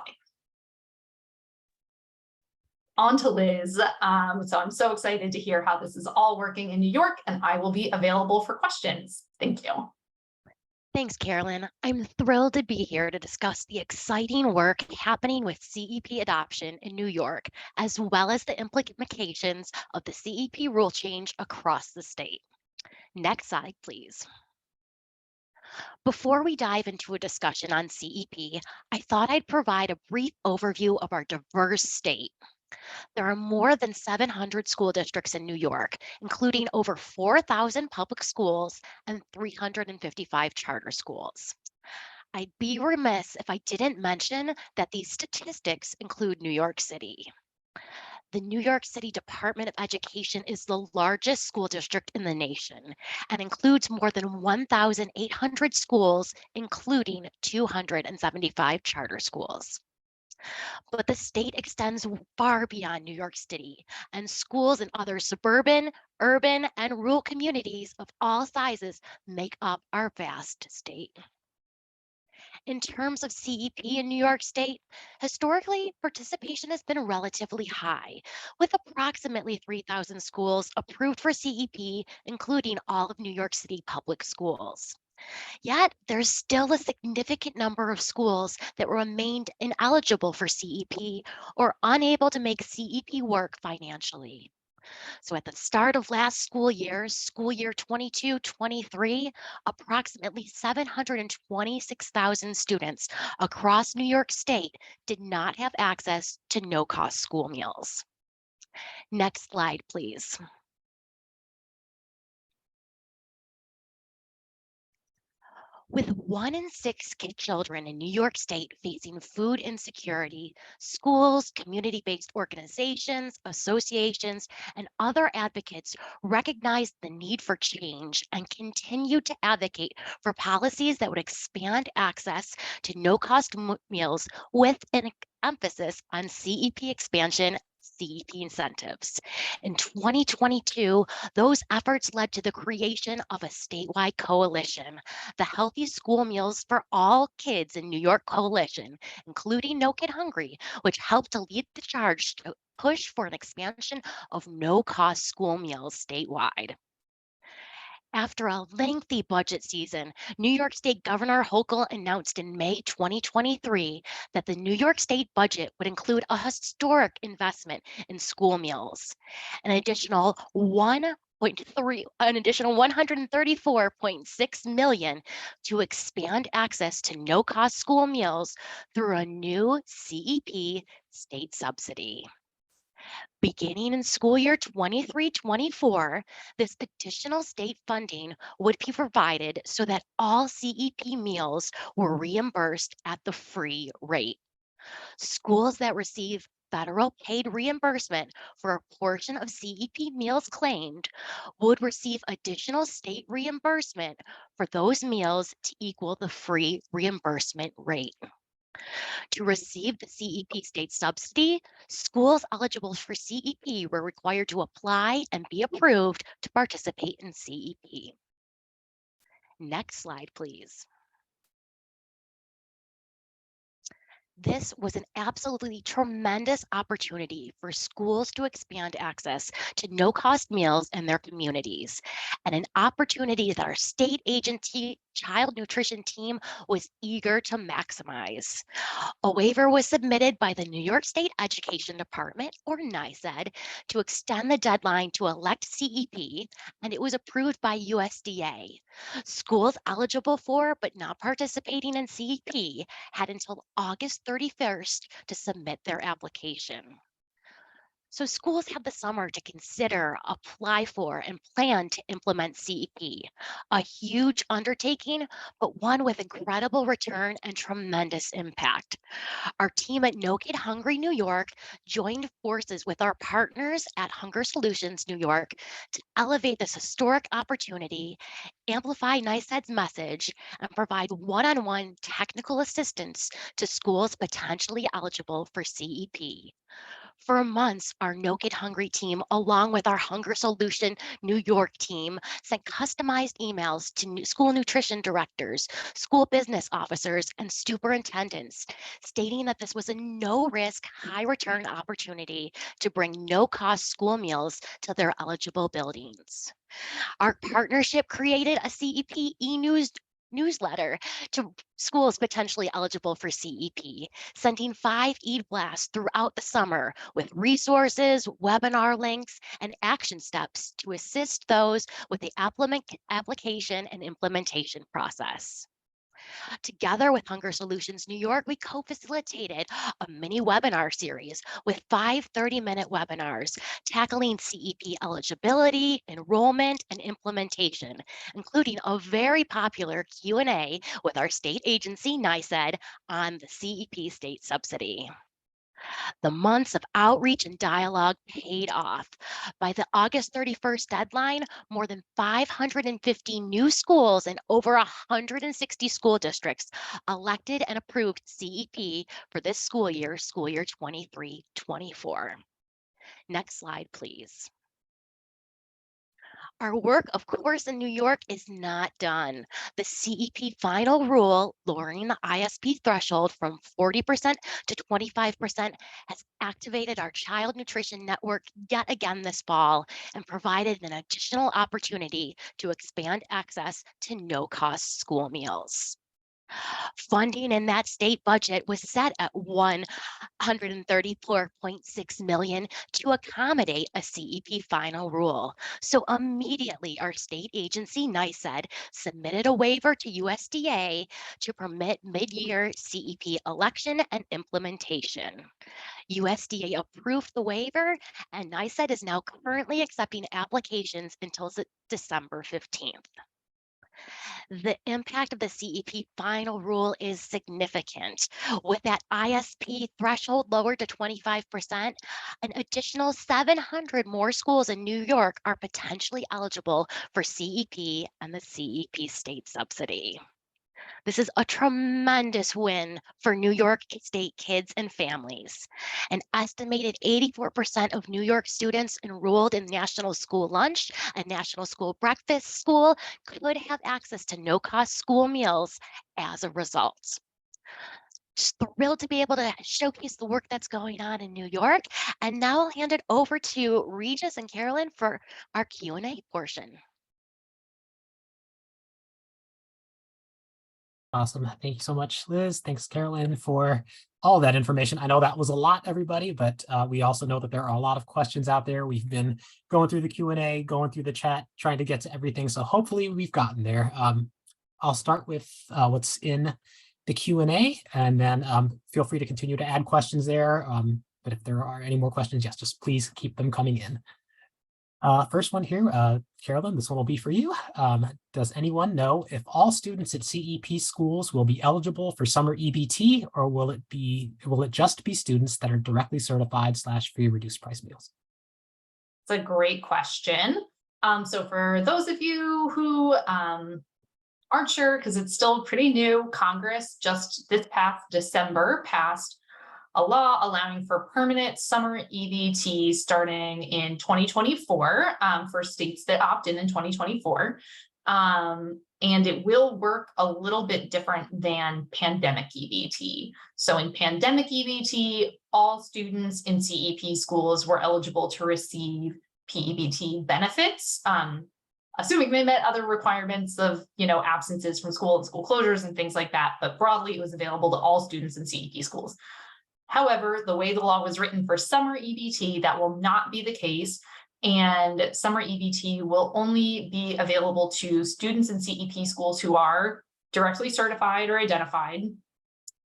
On to Liz. So I'm so excited to hear how this is all working in New York, and I will be available for questions. Thank you. Thanks, Carolyn. I'm thrilled to be here to discuss the exciting work happening with CEP adoption in New York, as well as the implications of the CEP rule change across the state. Next slide, please. Before we dive into a discussion on CEP, I thought I'd provide a brief overview of our diverse state. There are more than 700 school districts in New York, including over 4,000 public schools and 355 charter schools. I'd be remiss if I didn't mention that these statistics include New York City. The New York City Department of Education is the largest school district in the nation and includes more than 1,800 schools, including 275 charter schools. But the state extends far beyond New York City, and schools in other suburban, urban, and rural communities of all sizes make up our vast state. In terms of CEP in New York State, historically, participation has been relatively high, with approximately 3,000 schools approved for CEP, including all of New York City public schools. Yet there's still a significant number of schools that remained ineligible for CEP or unable to make CEP work financially. So at the start of last school year 22-23, approximately 726,000 students across New York State did not have access to no-cost school meals. Next slide, please. With 1 in 6 children in New York State facing food insecurity, schools, community-based organizations, associations, and other advocates recognize the need for change and continue to advocate for policies that would expand access to no-cost meals with an emphasis on CEP expansion, CEP incentives. In 2022, those efforts led to the creation of a statewide coalition, the Healthy School Meals for All Kids in New York Coalition, including No Kid Hungry, which helped to lead the charge to push for an expansion of no-cost school meals statewide. After a lengthy budget season, New York State Governor Hochul announced in May 2023 that the New York State budget would include a historic investment in school meals. An additional 134.6 million to expand access to no-cost school meals through a new CEP state subsidy. Beginning in school year 23-24, this additional state funding would be provided so that all CEP meals were reimbursed at the free rate. Schools that receive federal paid reimbursement for a portion of CEP meals claimed would receive additional state reimbursement for those meals to equal the free reimbursement rate. To receive the CEP state subsidy, schools eligible for CEP were required to apply and be approved to participate in CEP. Next slide, please. This was an absolutely tremendous opportunity for schools to expand access to no-cost meals in their communities, and an opportunity that our state agency child nutrition team was eager to maximize. A waiver was submitted by the New York State Education Department, or NYSED, to extend the deadline to elect CEP, and it was approved by USDA. Schools eligible for but not participating in CEP had until August 31st to submit their application. So schools had the summer to consider, apply for, and plan to implement CEP, a huge undertaking, but one with incredible return and tremendous impact. Our team at No Kid Hungry New York joined forces with our partners at Hunger Solutions New York to elevate this historic opportunity, amplify NYSED's message, and provide one-on-one technical assistance to schools potentially eligible for CEP. For months, our No Kid Hungry team, along with our Hunger Solution New York team, sent customized emails to school nutrition directors, school business officers, and superintendents, stating that this was a no-risk, high-return opportunity to bring no-cost school meals to their eligible buildings. Our partnership created a CEP newsletter to schools potentially eligible for CEP, sending 5 e-blasts throughout the summer with resources, webinar links, and action steps to assist those with the application and implementation process. Together with Hunger Solutions New York, we co-facilitated a mini webinar series with 5 30-minute webinars tackling CEP eligibility, enrollment, and implementation, including a very popular Q&A with our state agency, NYSED, on the CEP state subsidy. The months of outreach and dialogue paid off. By the August 31st deadline, more than 550 new schools and over 160 school districts elected and approved CEP for this school year 23-24. Next slide, please. Our work, of course, in New York is not done. The CEP final rule, lowering the ISP threshold from 40% to 25%, has activated our child nutrition network yet again this fall and provided an additional opportunity to expand access to no-cost school meals. Funding in that state budget was set at $134.6 million to accommodate a CEP final rule. So immediately our state agency, NICED, submitted a waiver to USDA to permit mid-year CEP election and implementation. USDA approved the waiver, and NICED is now currently accepting applications until December 15th. The impact of the CEP final rule is significant. With that ISP threshold lowered to 25%, an additional 700 more schools in New York are potentially eligible for CEP and the CEP state subsidy. This is a tremendous win for New York State kids and families. An estimated 84% of New York students enrolled in National School Lunch and National School Breakfast School could have access to no-cost school meals as a result. Just thrilled to be able to showcase the work that's going on in New York. And now I'll hand it over to Regis and Carolyn for our Q&A portion. Awesome. Thank you so much, Liz. Thanks, Carolyn, for all that information. I know that was a lot, everybody, but we also know that there are a lot of questions out there. We've been going through the Q&A, going through the chat, trying to get to everything. So hopefully we've gotten there. I'll start with what's in the Q&A, and then feel free to continue to add questions there. But if there are any more questions, yes, just please keep them coming in. First one here, Carolyn, this one will be for you. Does anyone know if all students at CEP schools will be eligible for summer EBT, or will it just be students that are directly certified / free reduced price meals? It's a great question. So for those of you who aren't sure, because it's still pretty new, Congress just this past December passed a law allowing for permanent summer EBT starting in 2024 for states that opt in 2024. And it will work a little bit different than pandemic EBT. So in pandemic EBT, all students in CEP schools were eligible to receive PEBT benefits, assuming they met other requirements of, absences from school and school closures and things like that. But broadly, it was available to all students in CEP schools. However, the way the law was written for summer EBT, that will not be the case. And summer EBT will only be available to students in CEP schools who are directly certified or identified,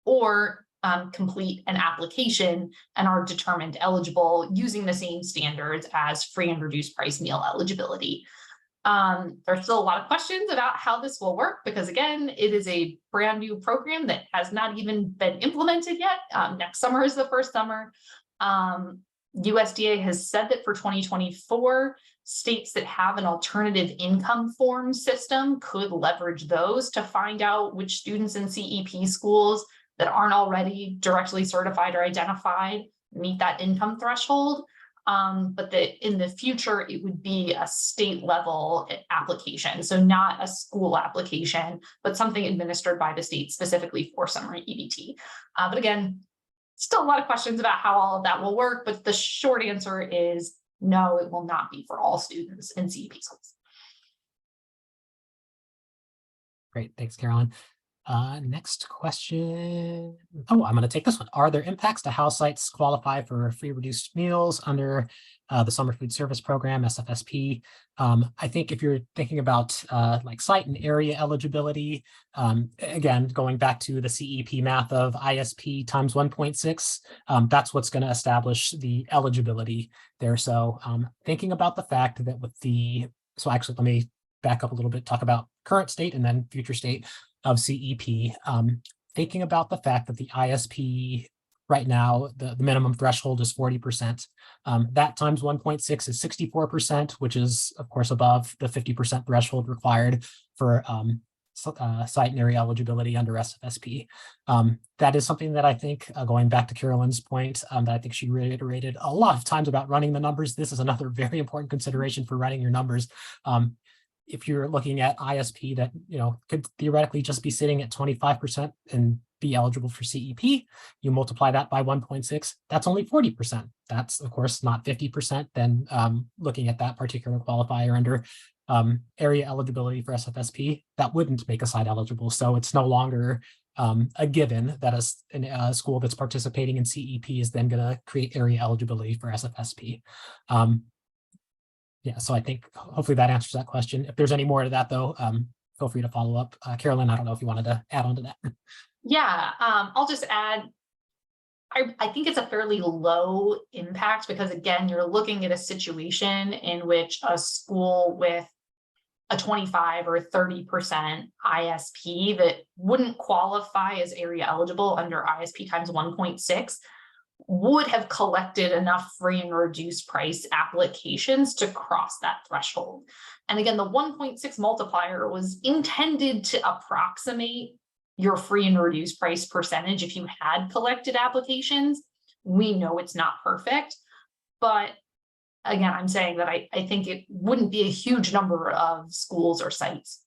or complete an application and are determined eligible using the same standards as free and reduced price meal eligibility. There's still a lot of questions about how this will work, because again, it is a brand new program that has not even been implemented yet. Next summer is the first summer. USDA has said that for 2024, states that have an alternative income form system could leverage those to find out which students in CEP schools that aren't already directly certified or identified meet that income threshold. But that in the future, it would be a state level application. So not a school application, but something administered by the state specifically for summer EBT. But again, still a lot of questions about how all of that will work, but the short answer is no, it will not be for all students in CEP schools. Great, thanks, Carolyn. Next question. Oh, I'm going to take this one. Are there impacts to how sites qualify for free reduced meals under the Summer Food Service Program, SFSP? I think if you're thinking about like site and area eligibility, again, going back to the CEP math of ISP times 1.6, that's what's going to establish the eligibility there. So thinking about the fact that with the, so actually let me back up a little bit, talk about current state and then future state of CEP, thinking about the fact that the ISP right now, the minimum threshold is 40%. That times 1.6 is 64%, which is of course above the 50% threshold required for site and area eligibility under SFSP. That is something that I think, going back to Carolyn's point, that I think she reiterated a lot of times about running the numbers. This is another very important consideration for running your numbers. If you're looking at ISP that, could theoretically just be sitting at 25% and be eligible for CEP, you multiply that by 1.6, that's only 40%. That's of course not 50%. Then looking at that particular qualifier under area eligibility for SFSP, that wouldn't make a site eligible. So it's no longer a given that a school that's participating in CEP is then going to create area eligibility for SFSP. Yeah, so I think hopefully that answers that question. If there's any more to that, though, feel free to follow up. Carolyn, I don't know if you wanted to add on to that. Yeah, I'll just add, I think it's a fairly low impact because, again, you're looking at a situation in which a school with a 25 or 30% ISP that wouldn't qualify as area eligible under ISP times 1.6 would have collected enough free and reduced price applications to cross that threshold. And again, the 1.6 multiplier was intended to approximate your free and reduced price percentage if you had collected applications. We know it's not perfect, but again, I'm saying that I think it wouldn't be a huge number of schools or sites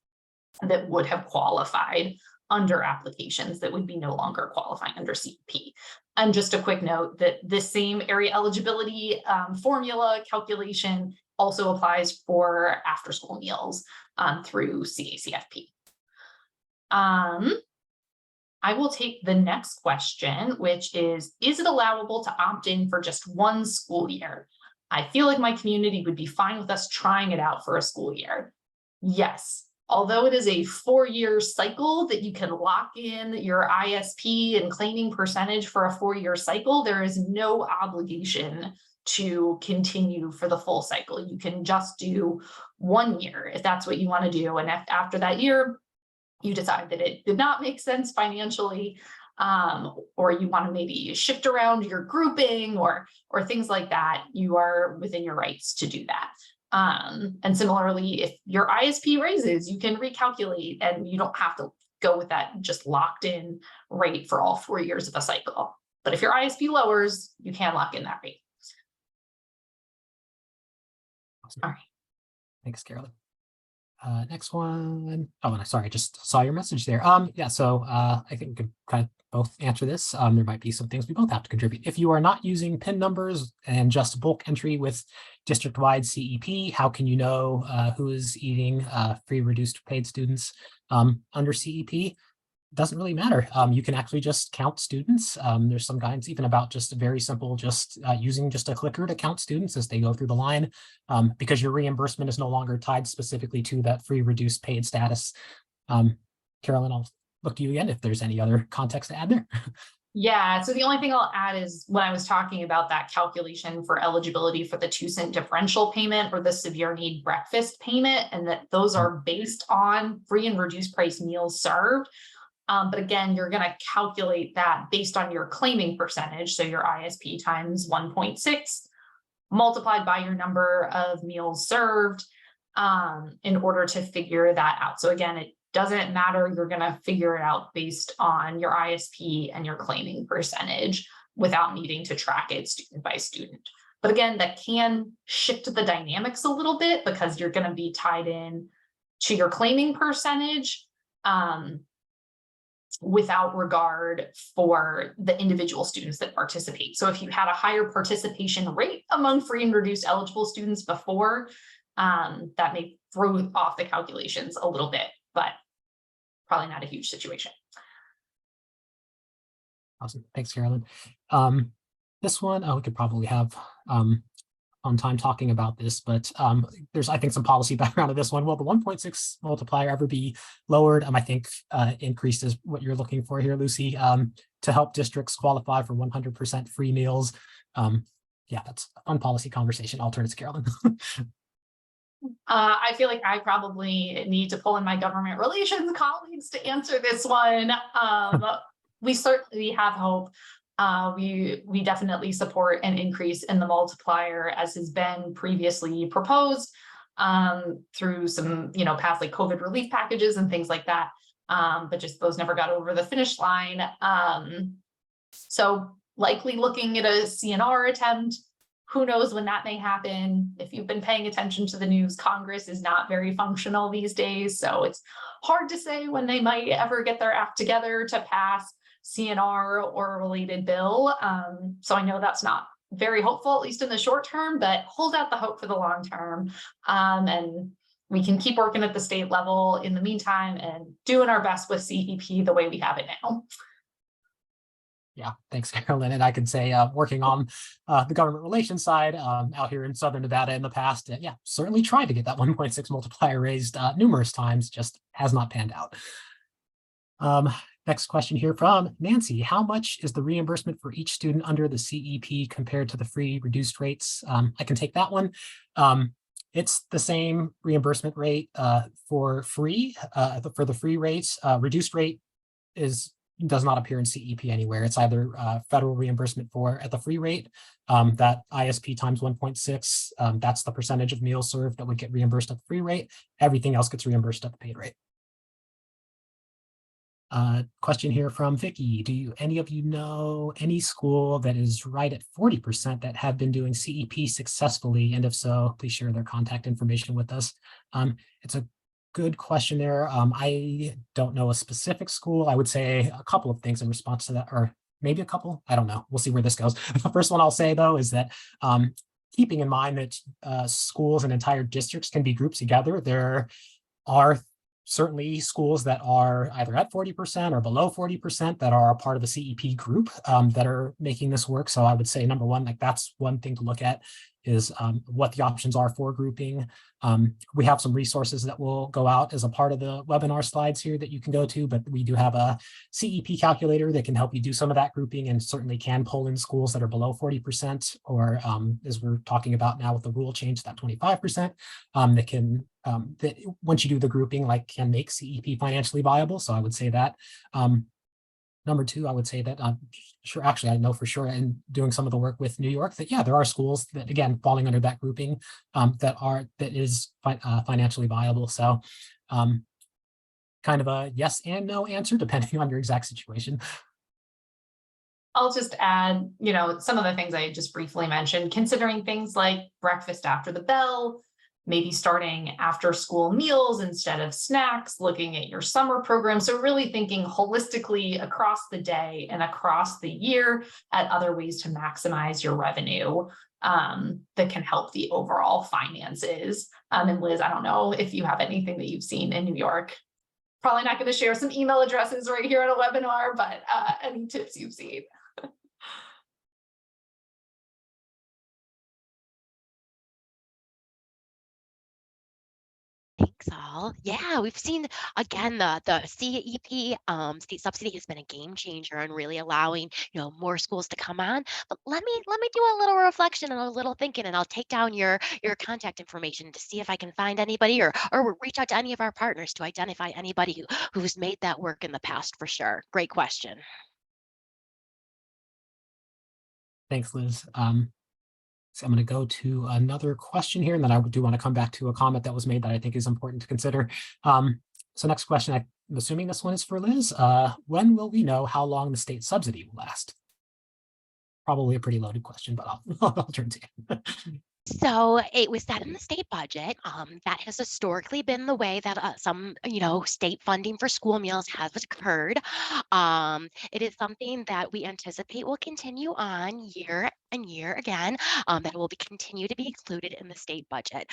that would have qualified under applications that would be no longer qualifying under CEP. And just a quick note that this same area eligibility formula calculation also applies for after school meals through CACFP. I will take the next question, which is it allowable to opt in for just one school year? I feel like my community would be fine with us trying it out for a school year. Yes. Although it is a 4-year cycle that you can lock in your ISP and claiming percentage for a 4-year cycle, there is no obligation to continue for the full cycle. You can just do 1 year if that's what you want to do. And if after that year, you decide that it did not make sense financially, or you want to maybe shift around your grouping or things like that, you are within your rights to do that. And similarly, if your ISP raises, you can recalculate and you don't have to go with that just locked in rate for all 4 years of a cycle. But if your ISP lowers, you can lock in that rate. Awesome. All right. Thanks, Carolyn. Next one. Oh, and sorry, I just saw your message there. Yeah, so I think we could kind of both answer this. There might be some things we both have to contribute. If you are not using PIN numbers and just bulk entry with district-wide CEP, how can you know who is eating free reduced paid students under CEP? Doesn't really matter. You can actually just count students. There's some guidance even about just a very simple, just using just a clicker to count students as they go through the line, because your reimbursement is no longer tied specifically to that free reduced paid status. Carolyn, I'll look to you again if there's any other context to add there. Yeah, so the only thing I'll add is when I was talking about that calculation for eligibility for the 2-cent differential payment or the severe need breakfast payment, and that those are based on free and reduced price meals served. But again, you're going to calculate that based on your claiming percentage. So your ISP times 1.6 multiplied by your number of meals served in order to figure that out. So again, it doesn't matter. You're going to figure it out based on your ISP and your claiming percentage without needing to track it student by student. But again, that can shift the dynamics a little bit because you're going to be tied in to your claiming percentage without regard for the individual students that participate. So if you had a higher participation rate among free and reduced eligible students before, that may throw off the calculations a little bit, but probably not a huge situation. Awesome. Thanks, Carolyn. This one, we could probably have on time talking about this, but there's, I think, some policy background to this one. Will the 1.6 multiplier ever be lowered? I think increased is what you're looking for here, Lucy, to help districts qualify for 100% free meals. Yeah, that's a fun policy conversation. I'll turn it to Carolyn. I feel like I probably need to pull in my government relations colleagues to answer this one. We certainly have hope. We definitely support an increase in the multiplier as has been previously proposed. through some, past like COVID relief packages and things like that. But just those never got over the finish line. So likely looking at a CNR attempt. Who knows when that may happen? If you've been paying attention to the news, Congress is not very functional these days. So it's hard to say when they might ever get their act together to pass CNR or a related bill. So I know that's not very hopeful, at least in the short term, but hold out the hope for the long term. And we can keep working at the state level in the meantime and doing our best with CEP the way we have it now. Yeah, thanks, Carolyn. And I can say working on the government relations side out here in Southern Nevada in the past, yeah, certainly tried to get that 1.6 multiplier raised numerous times, just has not panned out. Next question here from Nancy. How much is the reimbursement for each student under the CEP compared to the free reduced rates? I can take that one. It's the same reimbursement rate for the free rates. Reduced rate does not appear in CEP anywhere. It's either federal reimbursement at the free rate, that ISP times 1.6, that's the percentage of meals served that would get reimbursed at the free rate. Everything else gets reimbursed at the paid rate. Question here from Vicky. Do any of you know any school that is right at 40% that have been doing CEP successfully? And if so, please share their contact information with us. It's a good question there. I don't know a specific school. I would say a couple of things in response to that, or maybe a couple. I don't know. We'll see where this goes. The first one I'll say, though, is that keeping in mind that schools and entire districts can be grouped together, there are certainly schools that are either at 40% or below 40% that are a part of the CEP group that are making this work. So I would say, number one, like that's one thing to look at is what the options are for grouping. We have some resources that will go out as a part of the webinar slides here that you can go to, but we do have a CEP calculator that can help you do some of that grouping and certainly can pull in schools that are below 40%, or as we're talking about now with the rule change, that 25% that can, that once you do the grouping, like can make CEP financially viable. So I would say that. Number two, I would say that sure, actually, I know for sure in doing some of the work with New York that, yeah, there are schools that, again, falling under that grouping that is financially viable. So kind of a yes and no answer, depending on your exact situation. I'll just add, some of the things I just briefly mentioned, considering things like breakfast after the bell, maybe starting after school meals instead of snacks, looking at your summer program. So really thinking holistically across the day and across the year at other ways to maximize your revenue that can help the overall finances. And Liz, I don't know if you have anything that you've seen in New York. Probably not going to share some email addresses right here on a webinar, but any tips you've seen. Thanks all. Yeah, we've seen again the CEP state subsidy has been a game changer and really allowing more schools to come on. But let me do a little reflection and a little thinking, and I'll take down your contact information to see if I can find anybody or reach out to any of our partners to identify anybody who's made that work in the past for sure. Great question. Thanks, Liz. So I'm going to go to another question here, and then I do want to come back to a comment that was made that I think is important to consider. So next question, I'm assuming this one is for Liz. When will we know how long the state subsidy will last? Probably a pretty loaded question, but I'll turn to you. So it was set in the state budget. That has historically been the way that some, state funding for school meals has occurred. It is something that we anticipate will continue on year and year again. That will continue to be included in the state budget.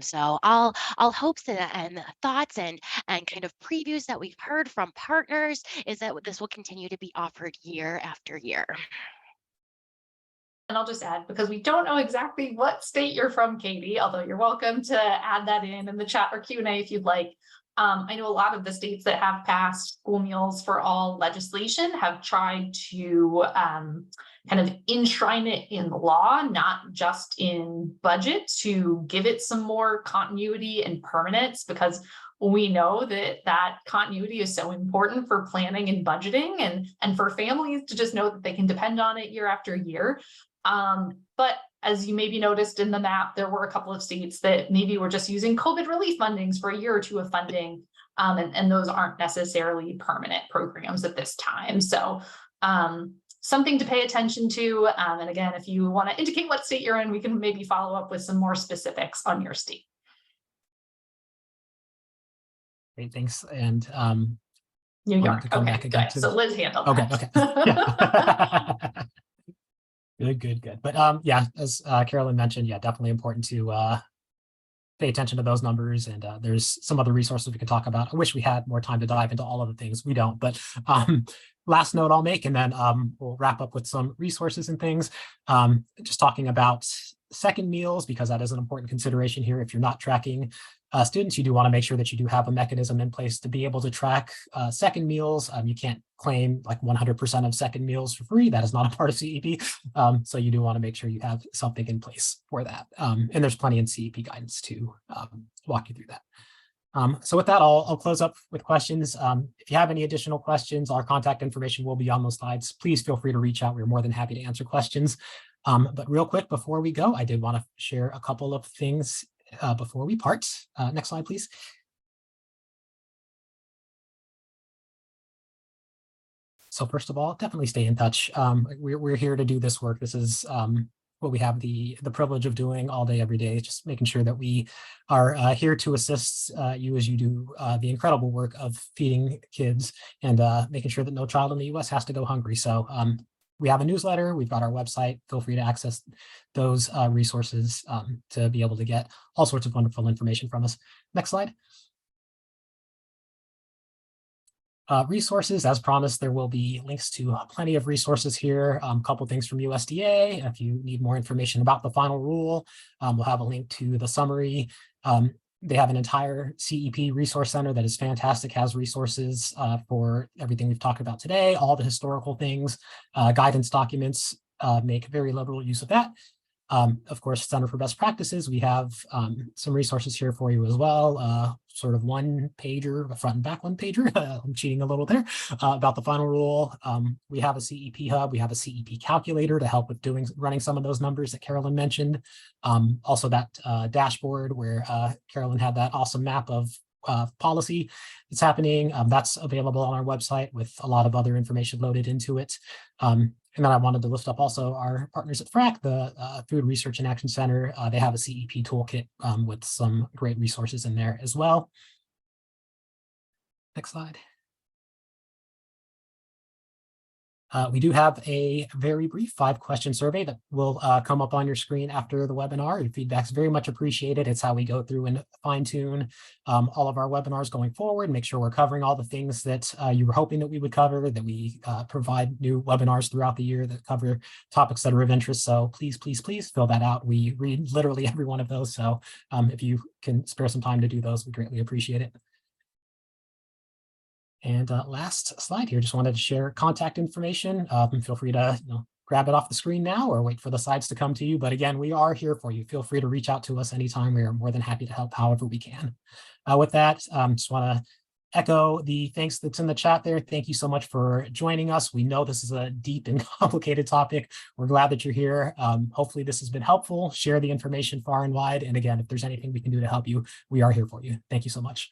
So all hopes and thoughts and kind of previews that we've heard from partners is that this will continue to be offered year after year. And I'll just add, because we don't know exactly what state you're from, Katie, although you're welcome to add that in the chat or Q&A if you'd like. I know a lot of the states that have passed school meals for all legislation have tried to kind of enshrine it in law, not just in budget, to give it some more continuity and permanence, because we know that continuity is so important for planning and budgeting and for families to just know that they can depend on it year after year. But as you maybe noticed in the map, there were a couple of states that maybe were just using COVID relief fundings for a year or two of funding. And those aren't necessarily permanent programs at this time. So something to pay attention to. And again, if you want to indicate what state you're in, we can maybe follow up with some more specifics on your state. Great, thanks. And New York. Okay, good. So Liz handled that. Okay. Yeah. Good. But yeah, as Carolyn mentioned, yeah, definitely important to pay attention to those numbers. And there's some other resources we could talk about. I wish we had more time to dive into all of the things. We don't, but last note I'll make, and then we'll wrap up with some resources and things. Just talking about second meals, because that is an important consideration here. If you're not tracking students, you do want to make sure that you do have a mechanism in place to be able to track second meals. You can't claim like 100% of second meals for free. That is not a part of CEP. So you do want to make sure you have something in place for that. And there's plenty in CEP guidance to walk you through that. So with that, I'll close up with questions. If you have any additional questions, our contact information will be on those slides. Please feel free to reach out. We're more than happy to answer questions. But real quick, before we go, I did want to share a couple of things before we part. Next slide, please. So first of all, definitely stay in touch. We're here to do this work. This is what we have the privilege of doing all day, every day, just making sure that we are here to assist you as you do the incredible work of feeding kids and making sure that no child in the US has to go hungry. So we have a newsletter, we've got our website, feel free to access those resources to be able to get all sorts of wonderful information from us. Next slide. Resources, as promised, there will be links to plenty of resources here. A couple things from USDA. If you need more information about the final rule, we'll have a link to the summary. They have an entire CEP resource center that is fantastic, has resources for everything we've talked about today, all the historical things, guidance documents, make very liberal use of that. Of course, Center for Best Practices, we have some resources here for you as well, sort of one pager, a front and back one pager, I'm cheating a little there, about the final rule. We have a CEP hub, we have a CEP calculator to help with running some of those numbers that Carolyn mentioned. Also that dashboard where Carolyn had that awesome map of policy that's happening. That's available on our website with a lot of other information loaded into it. And then I wanted to lift up also our partners at FRAC, the Food Research and Action Center. They have a CEP toolkit with some great resources in there as well. Next slide. We do have a very brief 5-question survey that will come up on your screen after the webinar. Your feedback is very much appreciated. It's how we go through and fine tune all of our webinars going forward, make sure we're covering all the things that you were hoping that we would cover, that we provide new webinars throughout the year that cover topics that are of interest. So please fill that out. We read literally every one of those. So if you can spare some time to do those, we greatly appreciate it. And last slide here, just wanted to share contact information. Feel free to grab it off the screen now or wait for the slides to come to you. But again, we are here for you. Feel free to reach out to us anytime. We are more than happy to help however we can. With that, just want to echo the thanks that's in the chat there. Thank you so much for joining us. We know this is a deep and complicated topic. We're glad that you're here. Hopefully this has been helpful. Share the information far and wide. And again, if there's anything we can do to help you, we are here for you. Thank you so much.